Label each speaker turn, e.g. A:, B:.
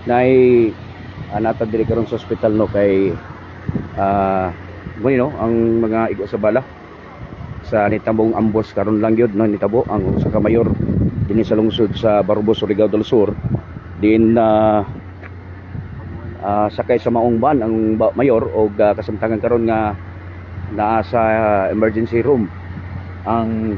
A: nay anata diri karon sa ospital no kay bueno ang mga igo sa bala sa nitabong ambos karon lang yun no, nitabo ang usa ka mayor dinhi sa lungsod sa Barbos, Surigao del Sur din sakay sa maong van ang mayor o kasamtangan karon nga naa sa emergency room ang